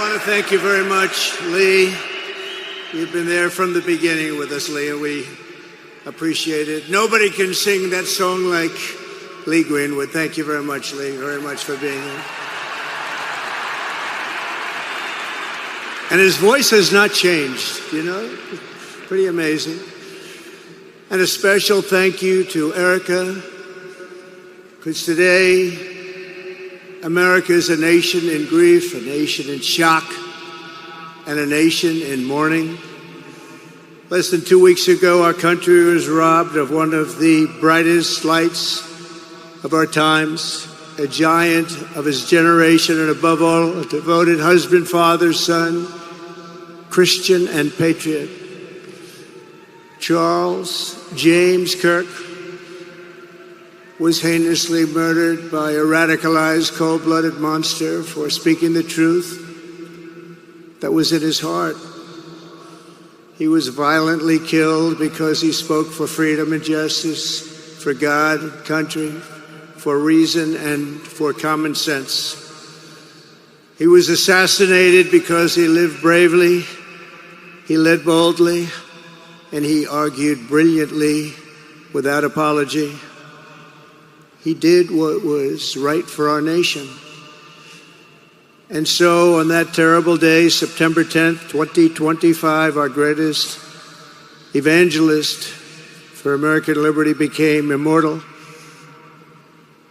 want to thank you very much, Lee. You've been there from the beginning with us, Lee, and we appreciate it. Nobody can sing that song like Lee Greenwood. Thank you very much, Lee, very much for being here. And his voice has not changed, you know? Pretty amazing. And a special thank you to Erica, because today, America is a nation in grief, a nation in shock, and a nation in mourning. Less than 2 weeks ago, our country was robbed of one of the brightest lights of our times, a giant of his generation, and above all, a devoted husband, father, son, Christian, and patriot. Charles James Kirk was heinously murdered by a radicalized, cold-blooded monster for speaking the truth that was in his heart. He was violently killed because he spoke for freedom and justice, for God, country, for reason, and for common sense. He was assassinated because he lived bravely, he led boldly, and he argued brilliantly without apology. He did what was right for our nation. And so on that terrible day, September 10th, 2025, our greatest evangelist for American liberty became immortal.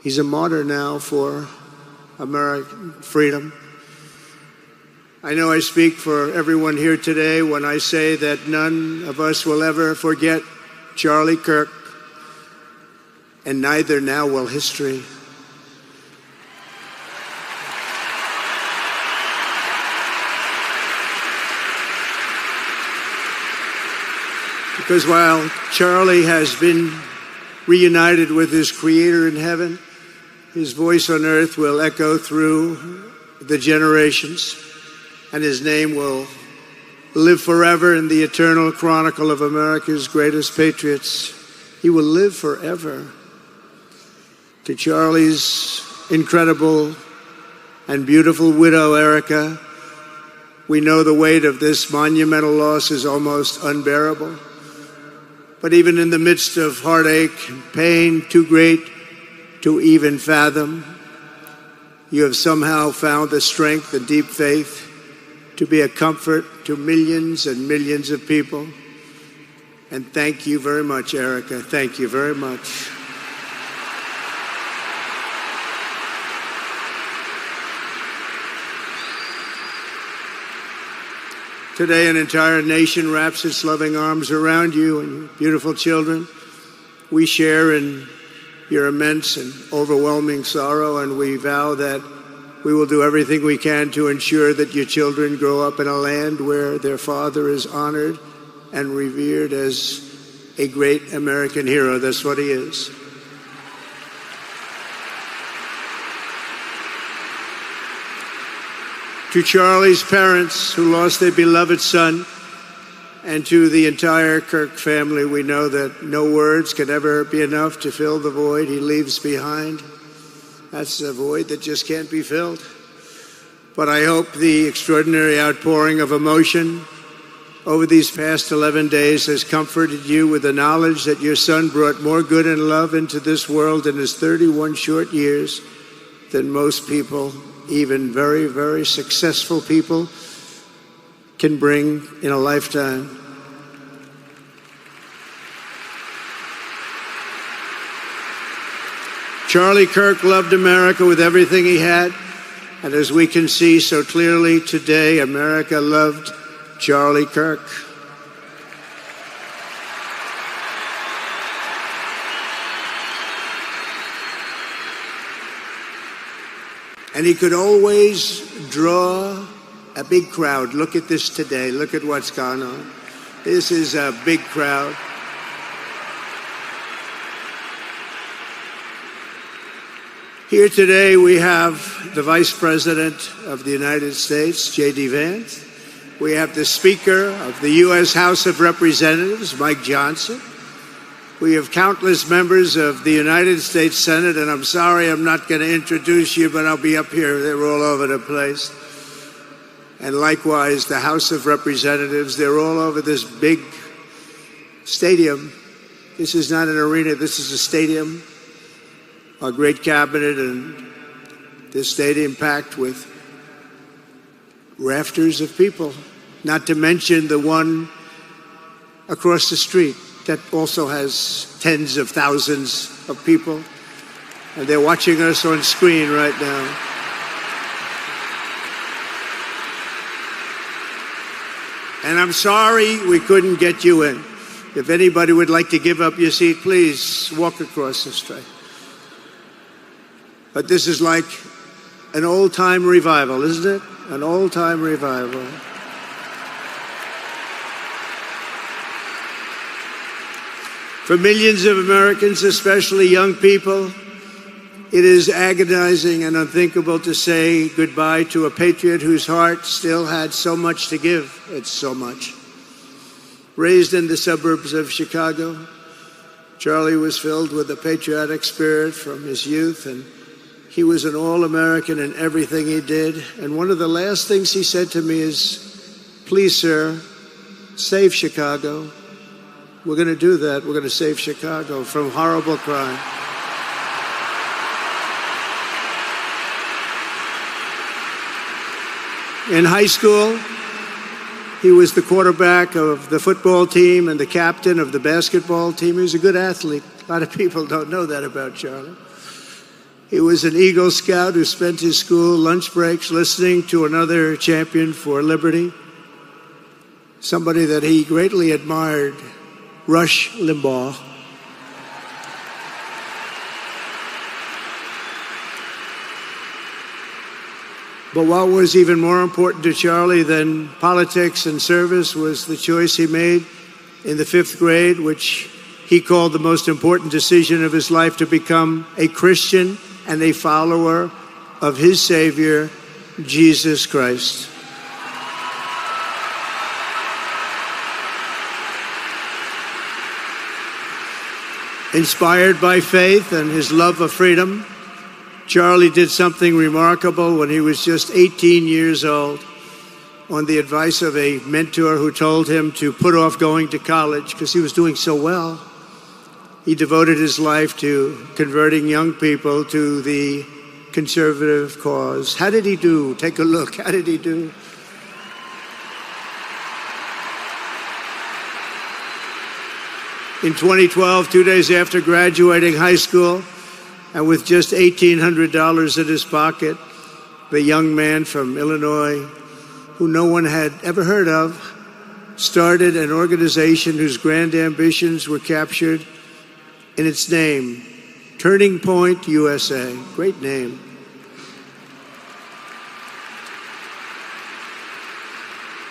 He's a martyr now for American freedom. I know I speak for everyone here today when I say that none of us will ever forget Charlie Kirk, and neither now will history. Because while Charlie has been reunited with his Creator in heaven, his voice on earth will echo through the generations, and his name will live forever in the eternal chronicle of America's greatest patriots. He will live forever. To Charlie's incredible and beautiful widow, Erica, we know the weight of this monumental loss is almost unbearable. But even in the midst of heartache and pain too great to even fathom, you have somehow found the strength and deep faith to be a comfort to millions and millions of people. And thank you very much, Erica. Thank you very much. Today, an entire nation wraps its loving arms around you and your beautiful children. We share in your immense and overwhelming sorrow, and we vow that we will do everything we can to ensure that your children grow up in a land where their father is honored and revered as a great American hero. That's what he is. To Charlie's parents who lost their beloved son, and to the entire Kirk family, we know that no words can ever be enough to fill the void he leaves behind. That's a void that just can't be filled. But I hope the extraordinary outpouring of emotion over these past 11 days has comforted you with the knowledge that your son brought more good and love into this world in his 31 short years than most people, even very, very successful people, can bring in a lifetime. Charlie Kirk loved America with everything he had, and as we can see so clearly today, America loved Charlie Kirk. And he could always draw a big crowd. Look at this today. Look at what's gone on. This is a big crowd. Here today we have the Vice President of the United States, J.D. Vance. We have the Speaker of the U.S. House of Representatives, Mike Johnson. We have countless members of the United States Senate, and I'm sorry I'm not going to introduce you, but I'll be up here. They're all over the place. and likewise the House of Representatives. They're all over this big stadium. This is not an arena, this is a stadium. Our great cabinet and this stadium packed with rafters of people, not to mention the one across the street that also has tens of thousands of people. And they're watching us on screen right now. And I'm sorry we couldn't get you in. If anybody would like to give up your seat, please walk across the street. But this is like an old-time revival, isn't it? An old-time revival. For millions of Americans, especially young people, it is agonizing and unthinkable to say goodbye to a patriot whose heart still had so much to give. It's so much. Raised in the suburbs of Chicago, Charlie was filled with a patriotic spirit from his youth, and he was an all-American in everything he did. And one of the last things he said to me is, "Please, sir, save Chicago." We're going to do that. We're going to save Chicago from horrible crime. In high school, he was the quarterback of the football team and the captain of the basketball team. He was a good athlete. A lot of people don't know that about Charlie. He was an Eagle Scout who spent his school lunch breaks listening to another champion for liberty, somebody that he greatly admired, Rush Limbaugh. But what was even more important to Charlie than politics and service was the choice he made in the 5th grade, which he called the most important decision of his life, to become a Christian and a follower of his Savior, Jesus Christ. Inspired by faith and his love of freedom, Charlie did something remarkable when he was just 18 years old. On the advice of a mentor who told him to put off going to college because he was doing so well, he devoted his life to converting young people to the conservative cause. How did he do? Take a look. How did he do? In 2012, 2 days after graduating high school, and with just $1,800 in his pocket, the young man from Illinois, who no one had ever heard of, started an organization whose grand ambitions were captured in its name, Turning Point USA. Great name.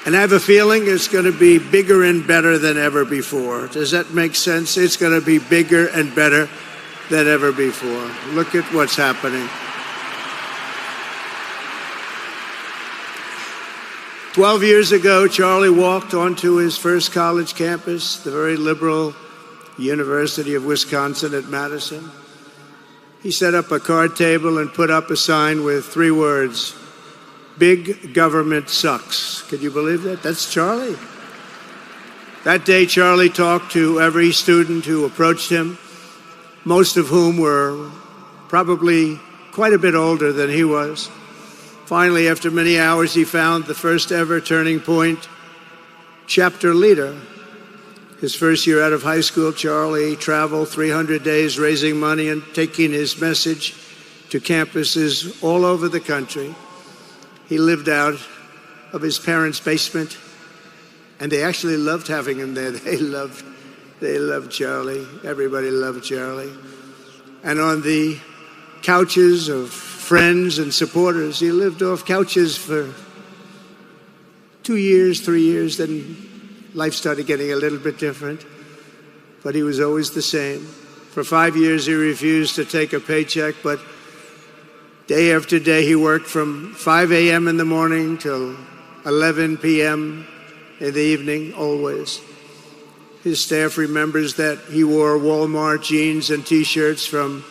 And I have a feeling it's going to be bigger and better than ever before. Does that make sense? It's going to be bigger and better than ever before. Look at what's happening. 12 years ago, Charlie walked onto his first college campus, the very liberal University of Wisconsin at Madison. He set up a card table and put up a sign with 3 words: "Big government sucks." Could you believe that? That's Charlie. That day, Charlie talked to every student who approached him, most of whom were probably quite a bit older than he was. Finally, after many hours, he found the first ever Turning Point chapter leader. His first year out of high school, Charlie traveled 300 days raising money and taking his message to campuses all over the country. He lived out of his parents' basement, and they actually loved having him there. They loved Charlie. Everybody loved Charlie. And on the couches of friends and supporters, he lived off couches for 2 years, 3 years, then life started getting a little bit different, but he was always the same. For 5 years, he refused to take a paycheck, but day after day, he worked from 5 a.m. in the morning till 11 p.m. in the evening, always. His staff remembers that he wore Walmart jeans and T-shirts from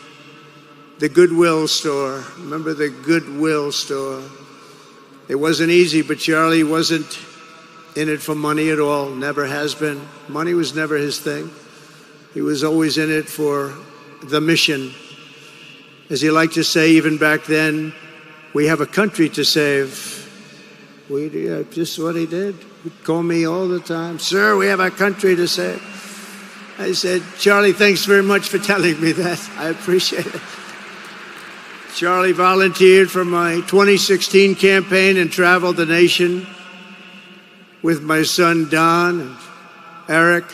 the Goodwill store. Remember the Goodwill store? It wasn't easy, but Charlie wasn't in it for money at all, never has been. Money was never his thing. He was always in it for the mission. As he liked to say even back then, we have a country to save. Just what he did. He'd call me all the time, sir, we have a country to save. I said, Charlie, thanks very much for telling me that. I appreciate it. Charlie volunteered for my 2016 campaign and traveled the nation with my son, Don and Eric.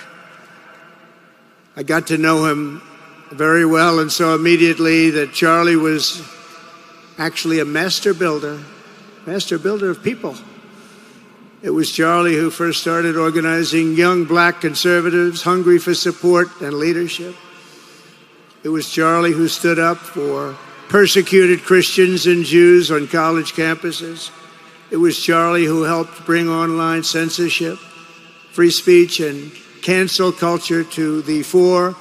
I got to know him very well and saw immediately that Charlie was actually a master builder of people. It was Charlie who first started organizing young black conservatives hungry for support and leadership. It was Charlie who stood up for persecuted Christians and Jews on college campuses. It was Charlie who helped bring online censorship, free speech, and cancel culture to the fore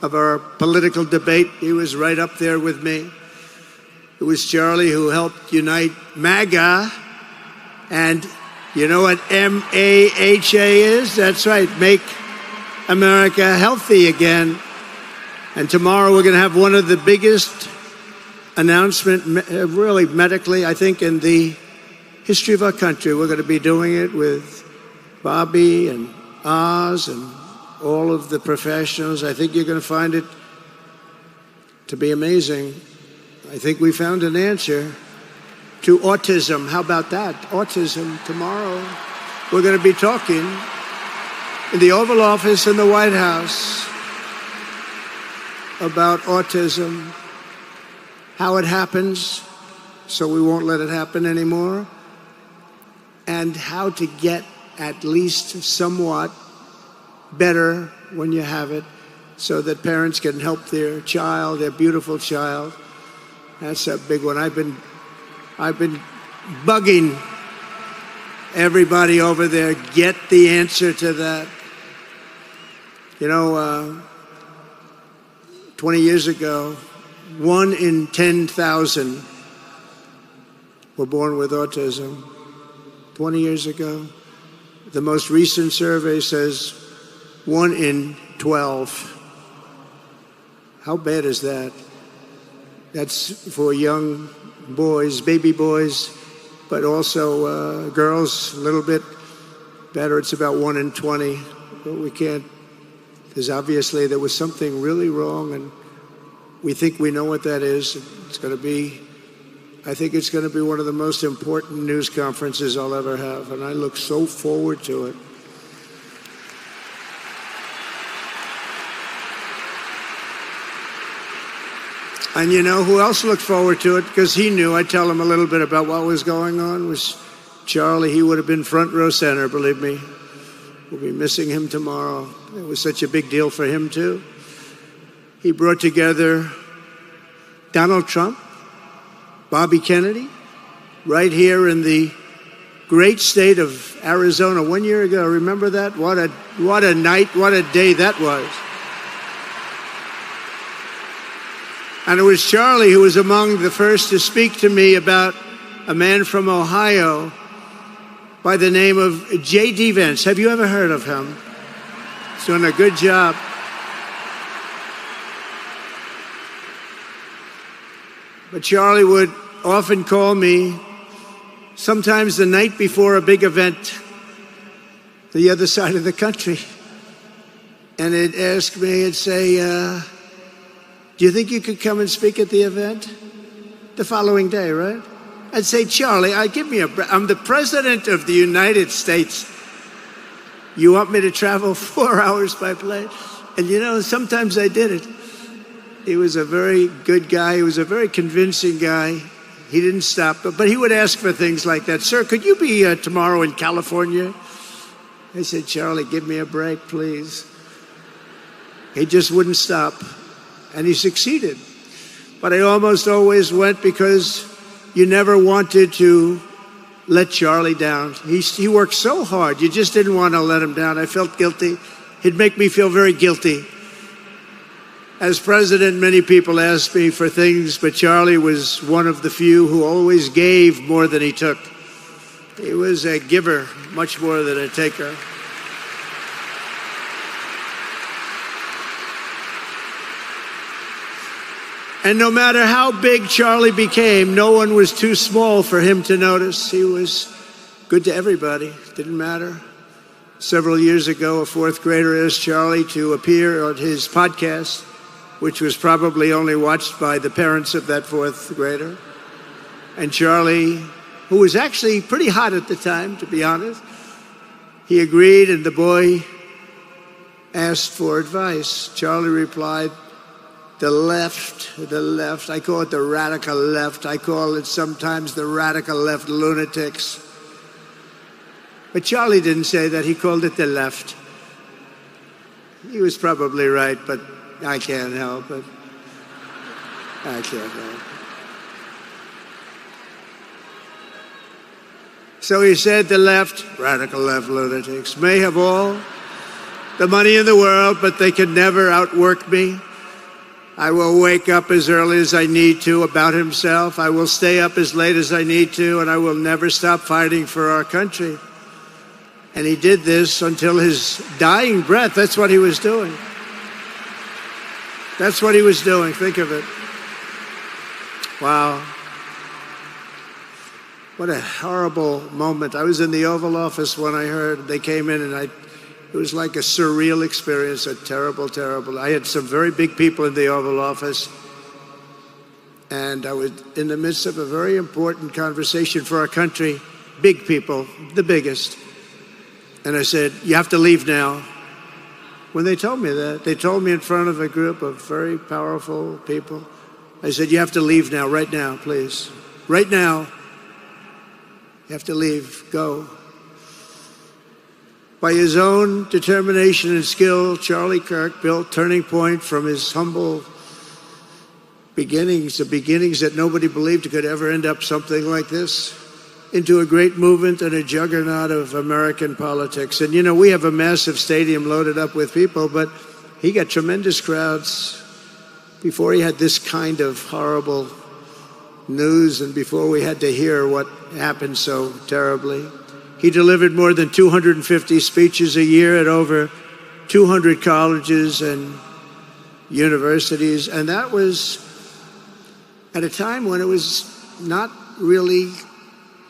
of our political debate. He was right up there with me. It was Charlie who helped unite MAGA, and you know what M-A-H-A is? That's right, Make America Healthy Again. And tomorrow we're going to have one of the biggest announcements, really medically, I think, in the history of our country. We're going to be doing it with Bobby and Oz and all of the professionals. I think you're going to find it to be amazing. I think we found an answer to autism. How about that? Autism. Tomorrow we're going to be talking in the Oval Office in the White House about autism, how it happens so we won't let it happen anymore, and how to get at least somewhat better when you have it so that parents can help their child, their beautiful child. That's a big one. I've been bugging everybody over there, get the answer to that. You know, 20 years ago, 1 in 10,000 were born with autism. 20 years ago. The most recent survey says 1 in 12. How bad is that? That's for young boys, baby boys, but also girls, a little bit better. It's about 1 in 20. But we can't, because obviously there was something really wrong, and we think we know what that is. It's going to be, I think it's going to be one of the most important news conferences I'll ever have, and I look so forward to it. And you know who else looked forward to it? Because he knew. I'd tell him a little bit about what was going on. Was Charlie. He would have been front row center, believe me. We'll be missing him tomorrow. It was such a big deal for him, too. He brought together Donald Trump, Bobby Kennedy, right here in the great state of Arizona 1 year ago. Remember that? What a night, what a day that was. And it was Charlie who was among the first to speak to me about a man from Ohio by the name of J.D. Vance. Have you ever heard of him? He's doing a good job. But Charlie would often call me, sometimes the night before a big event, the other side of the country. And he'd ask me, he'd say, do you think you could come and speak at the event? The following day, right? I'd say, Charlie, I'm the president of the United States. You want me to travel 4 hours by plane? And you know, sometimes I did it. He was a very good guy. He was a very convincing guy. He didn't stop, but he would ask for things like that. Sir, could you be tomorrow in California? I said, Charlie, give me a break, please. He just wouldn't stop. And he succeeded. But I almost always went because you never wanted to let Charlie down. He worked so hard. You just didn't want to let him down. I felt guilty. He'd make me feel very guilty. As president, many people asked me for things, but Charlie was one of the few who always gave more than he took. He was a giver, much more than a taker. And no matter how big Charlie became, no one was too small for him to notice. He was good to everybody. Didn't matter. Several years ago, a fourth grader asked Charlie to appear on his podcast, which was probably only watched by the parents of that fourth grader. And Charlie, who was actually pretty hot at the time, to be honest, he agreed, and the boy asked for advice. Charlie replied, the left. I call it the radical left. I call it sometimes the radical left lunatics. But Charlie didn't say that. He called it the left. He was probably right, but I can't help it. I can't help it. So he said the left, radical left lunatics, may have all the money in the world, but they can never outwork me. I will wake up as early as I need to. About himself, I will stay up as late as I need to, and I will never stop fighting for our country. And he did this until his dying breath. That's what he was doing. That's what he was doing. Think of it. Wow. What a horrible moment. I was in the Oval Office when I heard they came in, and it was like a surreal experience, a terrible, terrible. I had some very big people in the Oval Office, and I was in the midst of a very important conversation for our country, big people, the biggest. And I said, you have to leave now. When they told me that, they told me in front of a group of very powerful people. I said, you have to leave now, right now, please. Right now. You have to leave, go. By his own determination and skill, Charlie Kirk built Turning Point from his humble beginnings, the beginnings that nobody believed could ever end up something like this, into a great movement and a juggernaut of American politics. And, you know, we have a massive stadium loaded up with people, but he got tremendous crowds before he had this kind of horrible news and before we had to hear what happened so terribly. He delivered more than 250 speeches a year at over 200 colleges and universities, and that was at a time when it was not really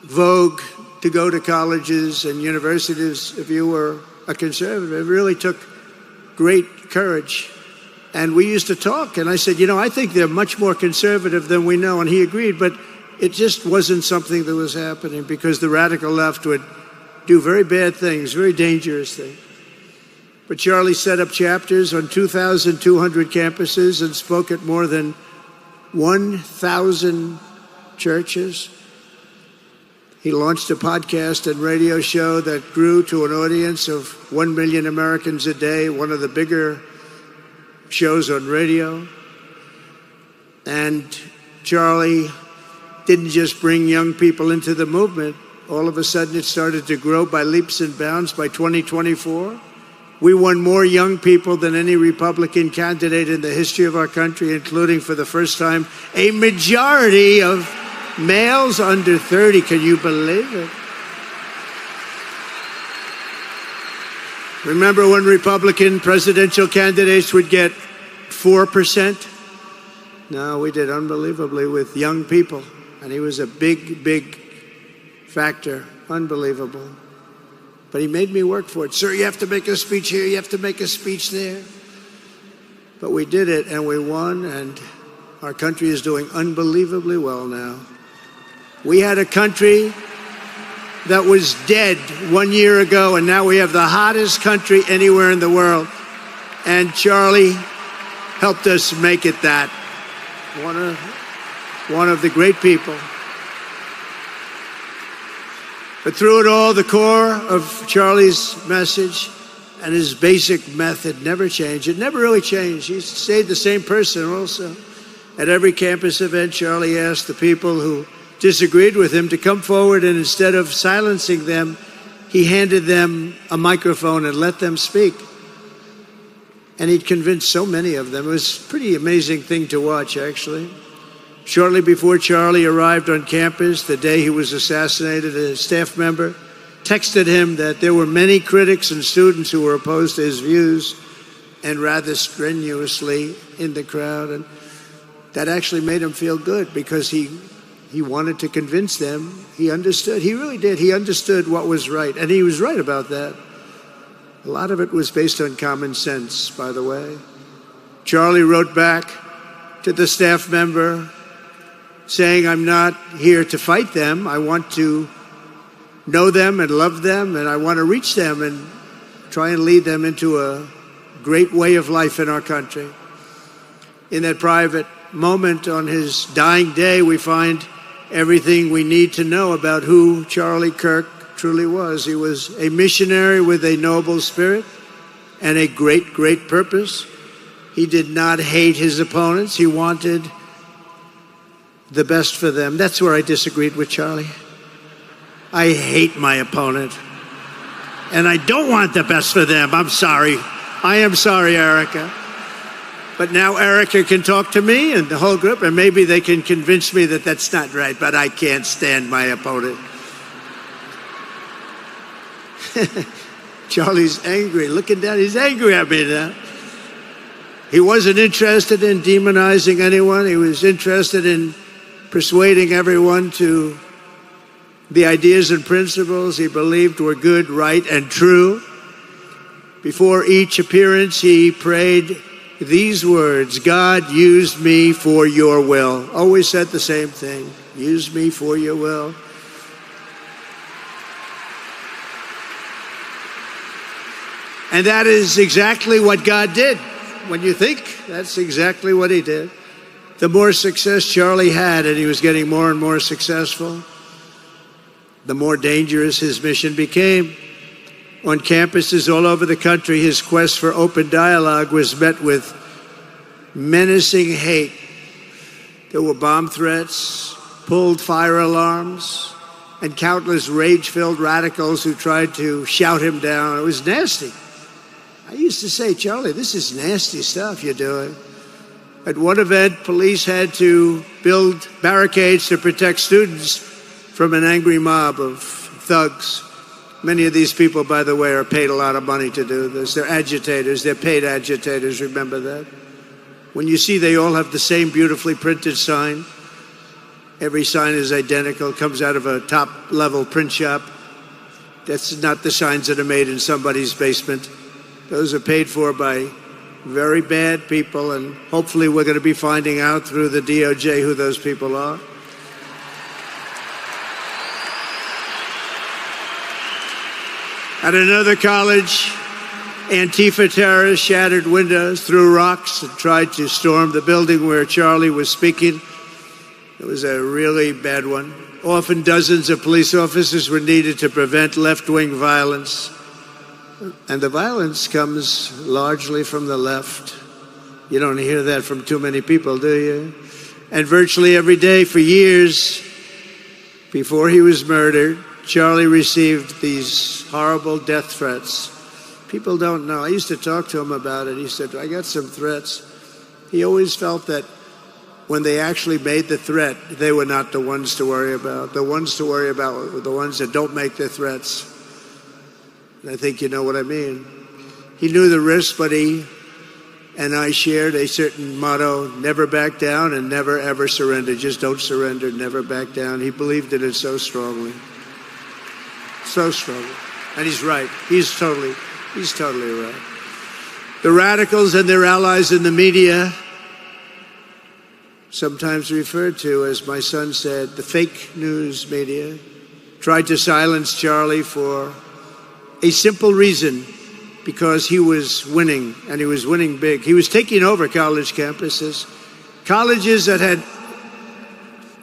vogue to go to colleges and universities if you were a conservative. It really took great courage. And we used to talk, and I said, you know, I think they're much more conservative than we know, and he agreed, but it just wasn't something that was happening because the radical left would do very bad things, very dangerous things. But Charlie set up chapters on 2,200 campuses and spoke at more than 1,000 churches. He launched a podcast and radio show that grew to an audience of 1 million Americans a day, one of the bigger shows on radio. And Charlie didn't just bring young people into the movement. All of a sudden, it started to grow by leaps and bounds. By 2024, we won more young people than any Republican candidate in the history of our country, including, for the first time, a majority of males under 30. Can you believe it? Remember when Republican presidential candidates would get 4%? No, we did unbelievably with young people. And he was a big, big factor. Unbelievable. But he made me work for it. Sir, you have to make a speech here. You have to make a speech there. But we did it, and we won, and our country is doing unbelievably well now. We had a country that was dead 1 year ago, and now we have the hottest country anywhere in the world. And Charlie helped us make it that. One of the great people. But through it all, the core of Charlie's message and his basic method never changed. It never really changed. He stayed the same person also. At every campus event, Charlie asked the people who disagreed with him to come forward, and instead of silencing them, he handed them a microphone and let them speak. And he'd convinced so many of them. It was a pretty amazing thing to watch, actually. Shortly before Charlie arrived on campus, the day he was assassinated, a staff member texted him that there were many critics and students who were opposed to his views and rather strenuously in the crowd. And that actually made him feel good because he wanted to convince them. He understood. He really did. He understood what was right. And he was right about that. A lot of it was based on common sense, by the way. Charlie wrote back to the staff member saying, I'm not here to fight them. I want to know them and love them, and I want to reach them and try and lead them into a great way of life in our country. In that private moment on his dying day, we find everything we need to know about who Charlie Kirk truly was. He was a missionary with a noble spirit and a great, great purpose. He did not hate his opponents. He wanted the best for them. That's where I disagreed with Charlie. I hate my opponent, and I don't want the best for them. I'm sorry. I am sorry, Erica. But now Erica can talk to me and the whole group, and maybe they can convince me that that's not right, but I can't stand my opponent. Charlie's angry. Looking down, he's angry at me now. He wasn't interested in demonizing anyone. He was interested in persuading everyone to the ideas and principles he believed were good, right, and true. Before each appearance, he prayed these words, God, use me for your will. Always said the same thing, use me for your will. And that is exactly what God did. When you think, that's exactly what he did. The more success Charlie had, and he was getting more and more successful, the more dangerous his mission became. On campuses all over the country, his quest for open dialogue was met with menacing hate. There were bomb threats, pulled fire alarms, and countless rage-filled radicals who tried to shout him down. It was nasty. I used to say, Charlie, this is nasty stuff you're doing. At one event, police had to build barricades to protect students from an angry mob of thugs. Many of these people, by the way, are paid a lot of money to do this. They're agitators. They're paid agitators. Remember that. When you see they all have the same beautifully printed sign, every sign is identical, comes out of a top-level print shop. That's not the signs that are made in somebody's basement. Those are paid for by very bad people, and hopefully we're going to be finding out through the DOJ who those people are. At another college, Antifa terrorists shattered windows, threw rocks, and tried to storm the building where Charlie was speaking. It was a really bad one. Often dozens of police officers were needed to prevent left-wing violence. And the violence comes largely from the left. You don't hear that from too many people, do you? And virtually every day for years before he was murdered, Charlie received these horrible death threats. People don't know. I used to talk to him about it. He said, I got some threats. He always felt that when they actually made the threat, they were not the ones to worry about. The ones to worry about were the ones that don't make the threats. And I think you know what I mean. He knew the risk, but he and I shared a certain motto, never back down and never ever surrender. Just don't surrender, never back down. He believed in it so strongly. So strongly. And he's right. He's totally right. The radicals and their allies in the media, sometimes referred to, as my son said, the fake news media, tried to silence Charlie for a simple reason, because he was winning, and he was winning big. He was taking over college campuses, colleges that had,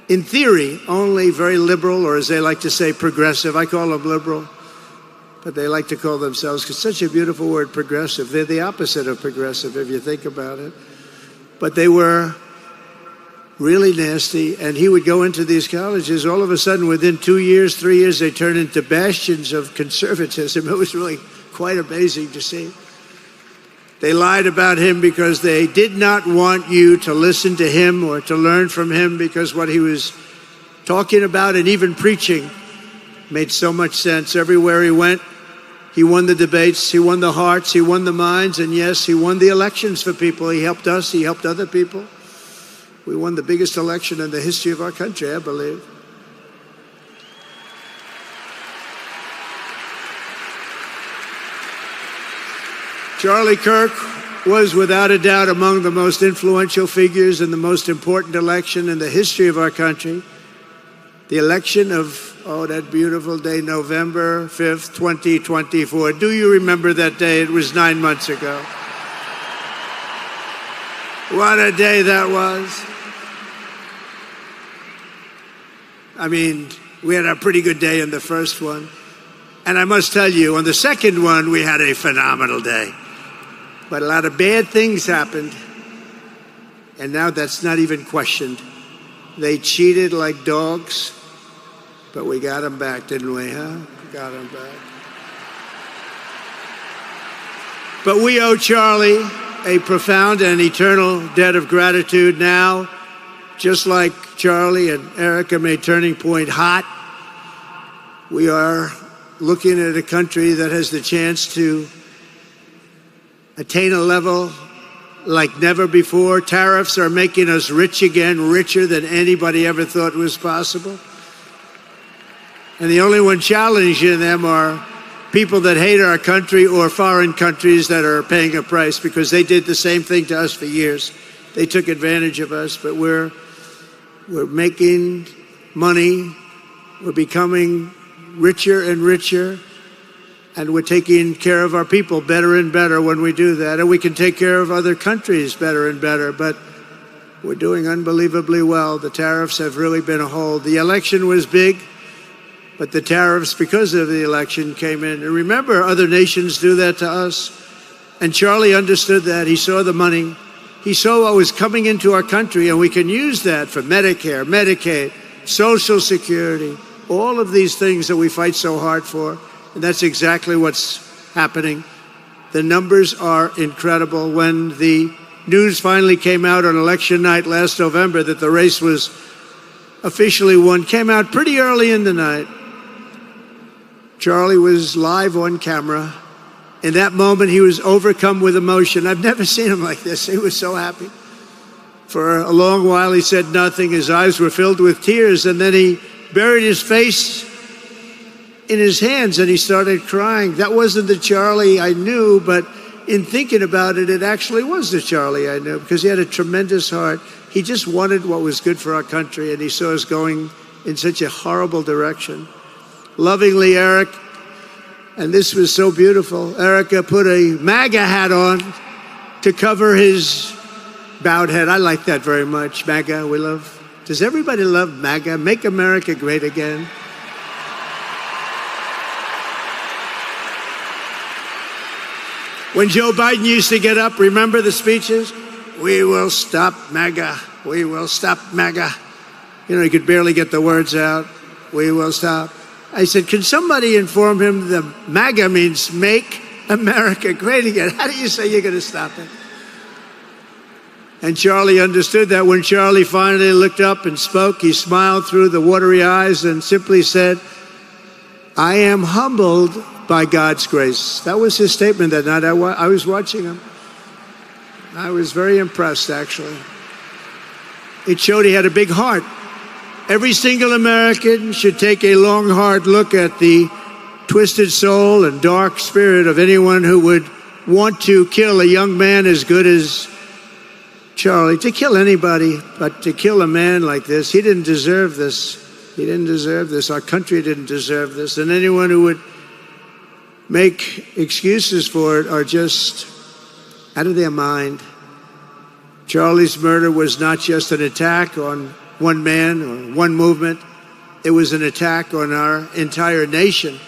in theory, only very liberal, or as they like to say, progressive. I call them liberal, but they like to call themselves, because it's such a beautiful word, progressive. They're the opposite of progressive, if you think about it. But they were really nasty, and he would go into these colleges. All of a sudden, within 2 years, 3 years, they turned into bastions of conservatism. It was really quite amazing to see. They lied about him because they did not want you to listen to him or to learn from him, because what he was talking about and even preaching made so much sense. Everywhere he went, he won the debates, he won the hearts, he won the minds, and yes, he won the elections for people. He helped us, he helped other people. We won the biggest election in the history of our country, I believe. Charlie Kirk was without a doubt among the most influential figures in the most important election in the history of our country. The election of, that beautiful day, November 5th, 2024. Do you remember that day? It was 9 months ago. What a day that was. I mean, we had a pretty good day in the first one. And I must tell you, on the second one, we had a phenomenal day. But a lot of bad things happened. And now that's not even questioned. They cheated like dogs. But we got them back, didn't we, huh? Got them back. But we owe Charlie a profound and eternal debt of gratitude now. Just like Charlie and Erica made Turning Point hot, we are looking at a country that has the chance to attain a level like never before. Tariffs are making us rich again, richer than anybody ever thought was possible. And the only one challenging them are people that hate our country or foreign countries that are paying a price, because they did the same thing to us for years. They took advantage of us, but we're making money. We're becoming richer and richer, and we're taking care of our people better and better when we do that. And we can take care of other countries better and better, but we're doing unbelievably well. The tariffs have really been a hold. The election was big, but the tariffs, because of the election, came in. And remember, other nations do that to us. And Charlie understood that. He saw the money. He saw what was coming into our country, and we can use that for Medicare, Medicaid, Social Security, all of these things that we fight so hard for. And that's exactly what's happening. The numbers are incredible. When the news finally came out on election night last November that the race was officially won, came out pretty early in the night. Charlie was live on camera. In that moment, he was overcome with emotion. I've never seen him like this. He was so happy. For a long while, he said nothing. His eyes were filled with tears, and then he buried his face in his hands, and he started crying. That wasn't the Charlie I knew, but in thinking about it, it actually was the Charlie I knew, because he had a tremendous heart. He just wanted what was good for our country, and he saw us going in such a horrible direction. Lovingly, Eric, and this was so beautiful, Erica put a MAGA hat on to cover his bowed head. I like that very much. MAGA, we love. Does everybody love MAGA? Make America Great Again. When Joe Biden used to get up, remember the speeches? We will stop MAGA. We will stop MAGA. You know, he could barely get the words out. We will stop. I said, can somebody inform him that MAGA means Make America Great Again? How do you say you're going to stop it? And Charlie understood that. When Charlie finally looked up and spoke, he smiled through the watery eyes and simply said, I am humbled by God's grace. That was his statement that night. I was watching him. I was very impressed, actually. It showed he had a big heart. Every single American should take a long, hard look at the twisted soul and dark spirit of anyone who would want to kill a young man as good as Charlie. To kill anybody, but to kill a man like this, he didn't deserve this. He didn't deserve this. Our country didn't deserve this. And anyone who would make excuses for it are just out of their mind. Charlie's murder was not just an attack on one man or one movement. It was an attack on our entire nation.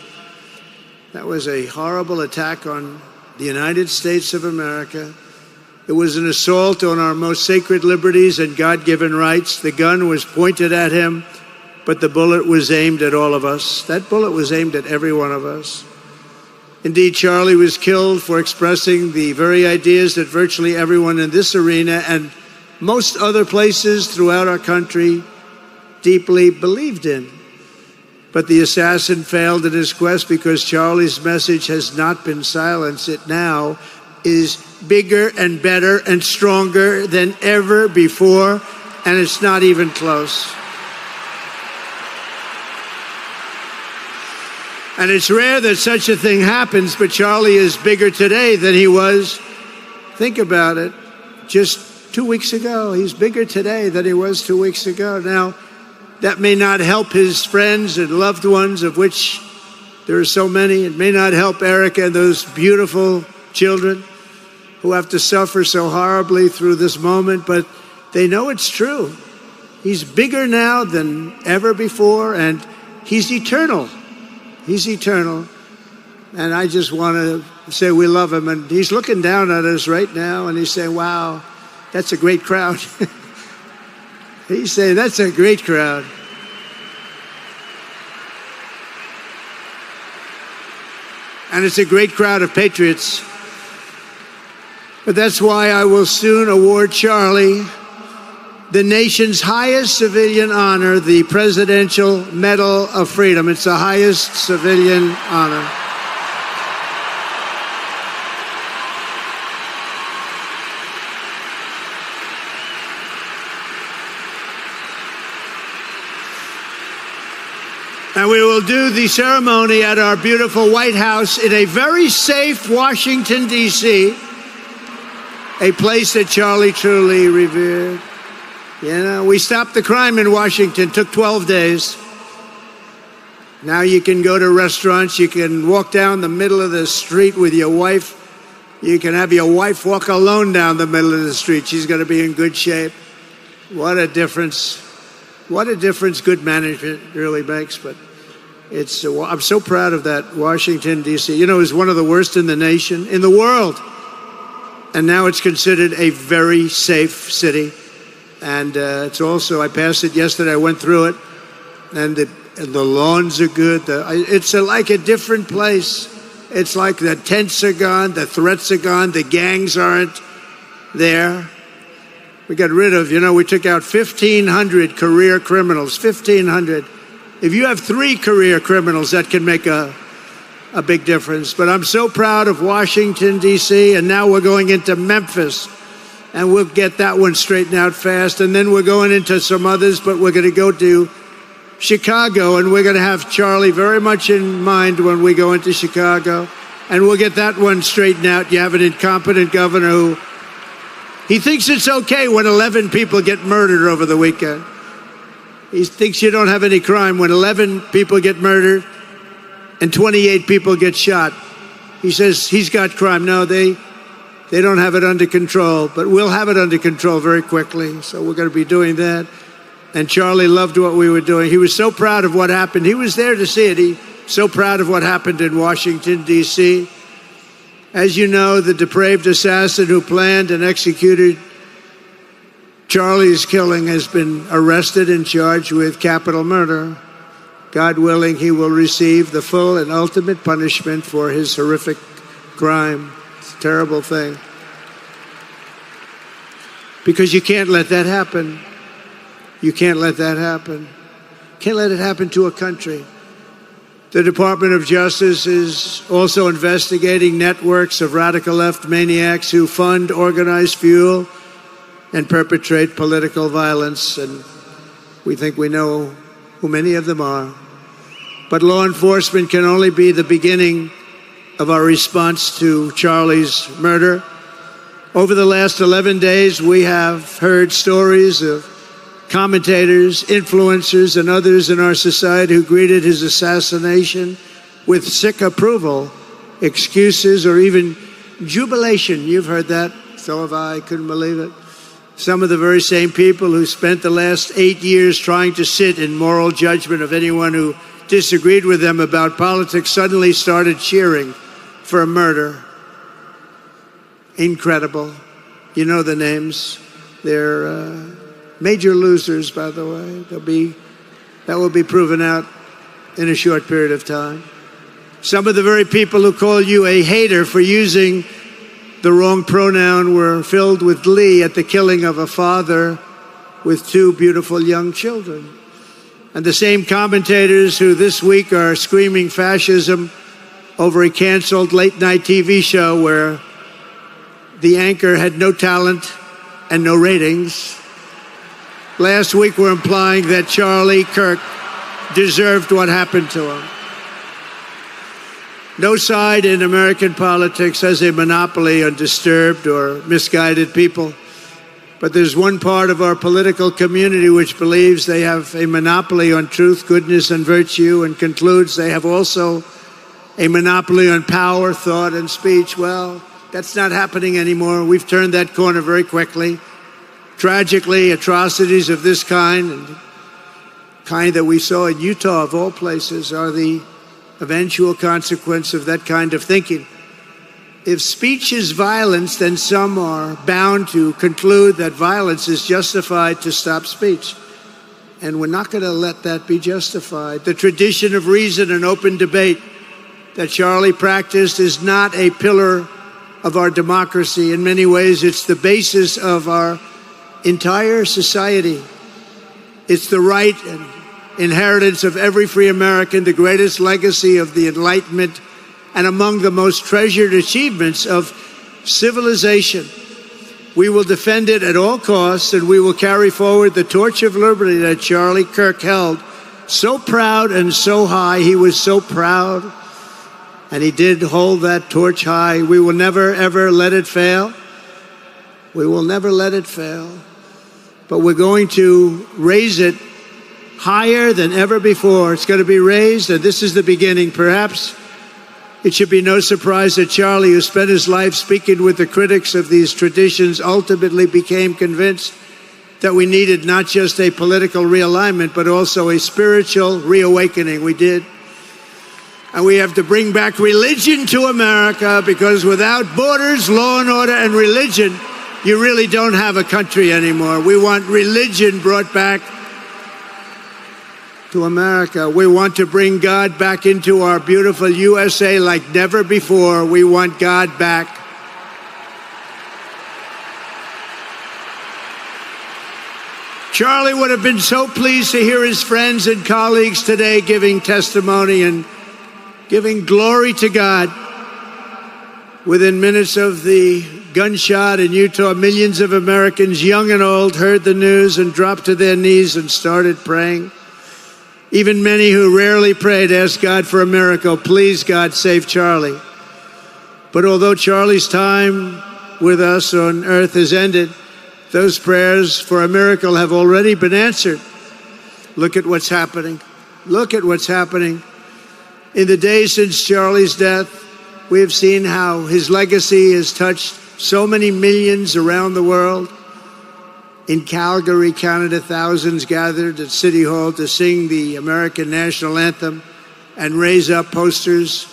That was a horrible attack on the United States of America. It was an assault on our most sacred liberties and God-given rights. The gun was pointed at him, but the bullet was aimed at all of us. That bullet was aimed at every one of us. Indeed, Charlie was killed for expressing the very ideas that virtually everyone in this arena and most other places throughout our country deeply believed in. But the assassin failed in his quest because Charlie's message has not been silenced. It now is bigger and better and stronger than ever before, and it's not even close. And it's rare that such a thing happens, but Charlie is bigger today than he was, think about it, just 2 weeks ago. He's bigger today than he was 2 weeks ago. Now, that may not help his friends and loved ones, of which there are so many. It may not help Erica and those beautiful children who have to suffer so horribly through this moment, but they know it's true. He's bigger now than ever before, and he's eternal. He's eternal. And I just want to say we love him. And he's looking down at us right now, and he's saying, wow, that's a great crowd. He's saying, that's a great crowd. And it's a great crowd of patriots. But that's why I will soon award Charlie the nation's highest civilian honor, the Presidential Medal of Freedom. It's the highest civilian honor. And we will do the ceremony at our beautiful White House in a very safe Washington, D.C., a place that Charlie truly revered. You know, we stopped the crime in Washington, took 12 days. Now you can go to restaurants, you can walk down the middle of the street with your wife. You can have your wife walk alone down the middle of the street. She's going to be in good shape. What a difference. What a difference good management really makes. But I'm so proud of that Washington, D.C. You know, it's one of the worst in the nation, in the world. And now it's considered a very safe city. And it's also, I passed it yesterday, I went through it, and the lawns are good. It's like a different place. It's like the tents are gone, the threats are gone, the gangs aren't there. We got rid of, we took out 1,500 career criminals, 1,500. If you have 3 career criminals, that can make a big difference. But I'm so proud of Washington, D.C., and now we're going into Memphis. And we'll get that one straightened out fast. And then we're going into some others, but we're going to go to Chicago, and we're going to have Charlie very much in mind when we go into Chicago. And we'll get that one straightened out. You have an incompetent governor who, he thinks it's okay when 11 people get murdered over the weekend. He thinks you don't have any crime when 11 people get murdered and 28 people get shot. He says he's got crime. No, they don't have it under control, but we'll have it under control very quickly. So we're going to be doing that. And Charlie loved what we were doing. He was so proud of what happened. He was there to see it. He's so proud of what happened in Washington, D.C. As you know, the depraved assassin who planned and executed Charlie's killing has been arrested and charged with capital murder. God willing, he will receive the full and ultimate punishment for his horrific crime. It's a terrible thing. Because you can't let that happen. You can't let that happen. Can't let it happen to a country. The Department of Justice is also investigating networks of radical left maniacs who fund, organize, fuel, and perpetrate political violence. And we think we know who many of them are. But law enforcement can only be the beginning of our response to Charlie's murder. Over the last 11 days, we have heard stories of commentators, influencers, and others in our society who greeted his assassination with sick approval, excuses, or even jubilation. You've heard that. So have I. Couldn't believe it. Some of the very same people who spent the last 8 years trying to sit in moral judgment of anyone who disagreed with them about politics suddenly started cheering for a murder. Incredible. You know the names. They're major losers, by the way. That will be proven out in a short period of time. Some of the very people who call you a hater for using the wrong pronoun were filled with glee at the killing of a father with 2 beautiful young children. And the same commentators who this week are screaming fascism over a canceled late-night TV show where the anchor had no talent and no ratings, last week were implying that Charlie Kirk deserved what happened to him. No side in American politics has a monopoly on disturbed or misguided people. But there's one part of our political community which believes they have a monopoly on truth, goodness, and virtue, and concludes they have also a monopoly on power, thought, and speech. Well, that's not happening anymore. We've turned that corner very quickly. Tragically, atrocities of this kind, and kind that we saw in Utah, of all places, are the eventual consequence of that kind of thinking. If speech is violence, then some are bound to conclude that violence is justified to stop speech. And we're not going to let that be justified. The tradition of reason and open debate that Charlie practiced is not a pillar of our democracy. In many ways, it's the basis of our entire society. It's the right and inheritance of every free American, the greatest legacy of the Enlightenment, and among the most treasured achievements of civilization. We will defend it at all costs, and we will carry forward the torch of liberty that Charlie Kirk held so proud and so high. He was so proud, and he did hold that torch high. We will never, ever let it fail. We will never let it fail. But we're going to raise it higher than ever before. It's going to be raised, and this is the beginning. Perhaps it should be no surprise that Charlie, who spent his life speaking with the critics of these traditions, ultimately became convinced that we needed not just a political realignment, but also a spiritual reawakening. We did. And we have to bring back religion to America, because without borders, law and order, and religion, you really don't have a country anymore. We want religion brought back to America. We want to bring God back into our beautiful USA like never before. We want God back. Charlie would have been so pleased to hear his friends and colleagues today giving testimony and giving glory to God. Within minutes of the gunshot in Utah, millions of Americans, young and old, heard the news and dropped to their knees and started praying. Even many who rarely prayed asked God for a miracle. Please, God, save Charlie. But although Charlie's time with us on earth has ended, those prayers for a miracle have already been answered. Look at what's happening. Look at what's happening. In the days since Charlie's death, we have seen how his legacy has touched so many millions around the world. In Calgary, Canada, thousands gathered at City Hall to sing the American national anthem and raise up posters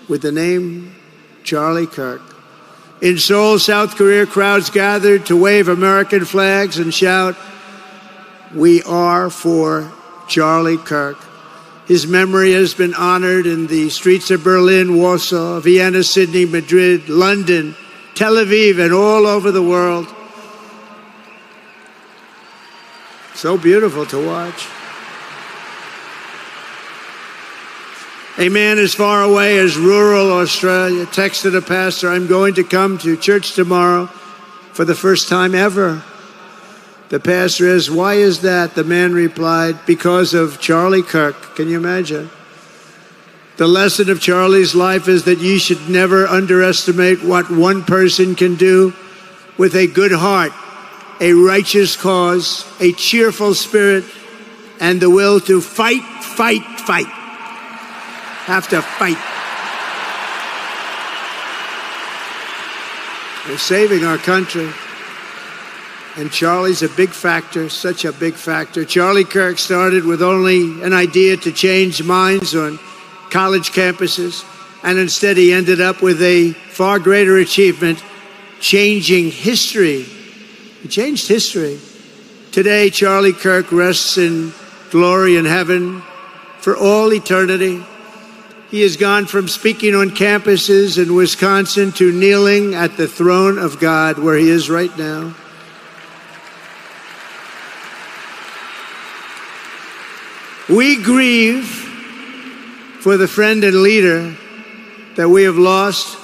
with the name Charlie Kirk. In Seoul, South Korea, crowds gathered to wave American flags and shout, "We are for Charlie Kirk." His memory has been honored in the streets of Berlin, Warsaw, Vienna, Sydney, Madrid, London, Tel Aviv, and all over the world. So beautiful to watch. A man as far away as rural Australia texted a pastor, "I'm going to come to church tomorrow for the first time ever." The pastor asked, "Why is that?" The man replied, "Because of Charlie Kirk." Can you imagine? The lesson of Charlie's life is that you should never underestimate what one person can do with a good heart, a righteous cause, a cheerful spirit, and the will to fight, fight, fight. Have to fight. We're saving our country. And Charlie's a big factor, such a big factor. Charlie Kirk started with only an idea to change minds on college campuses, and instead he ended up with a far greater achievement, changing history. He changed history. Today, Charlie Kirk rests in glory in heaven for all eternity. He has gone from speaking on campuses in Wisconsin to kneeling at the throne of God, where he is right now. We grieve for the friend and leader that we have lost,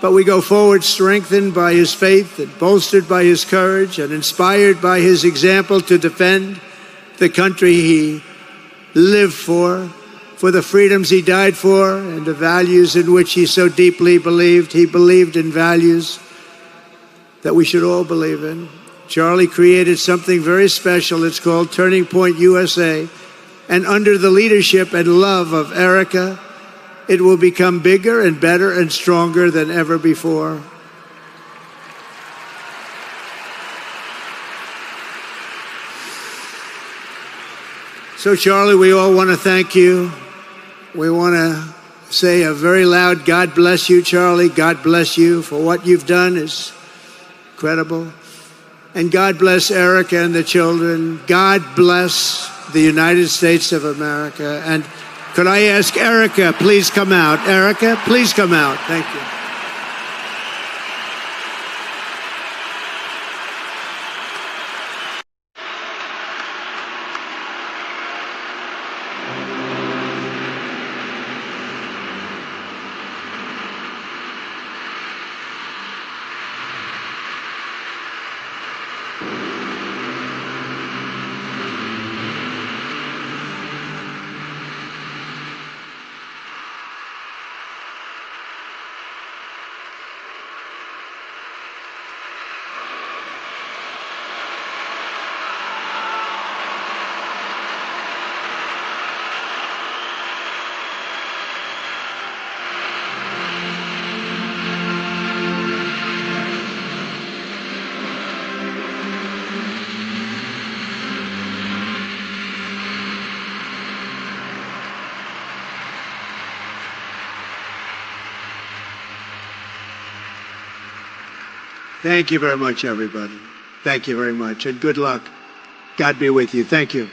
but we go forward strengthened by his faith and bolstered by his courage and inspired by his example to defend the country he lived for the freedoms he died for, and the values in which he so deeply believed. He believed in values that we should all believe in. Charlie created something very special. It's called Turning Point USA. And under the leadership and love of Erica, it will become bigger and better and stronger than ever before. So, Charlie, we all want to thank you. We want to say a very loud God bless you, Charlie. God bless you for what you've done is incredible. And God bless Erica and the children. God bless the United States of America. And could I ask Erica, please come out. Erica, please come out. Thank you. Thank you very much, everybody. Thank you very much, and good luck. God be with you. Thank you.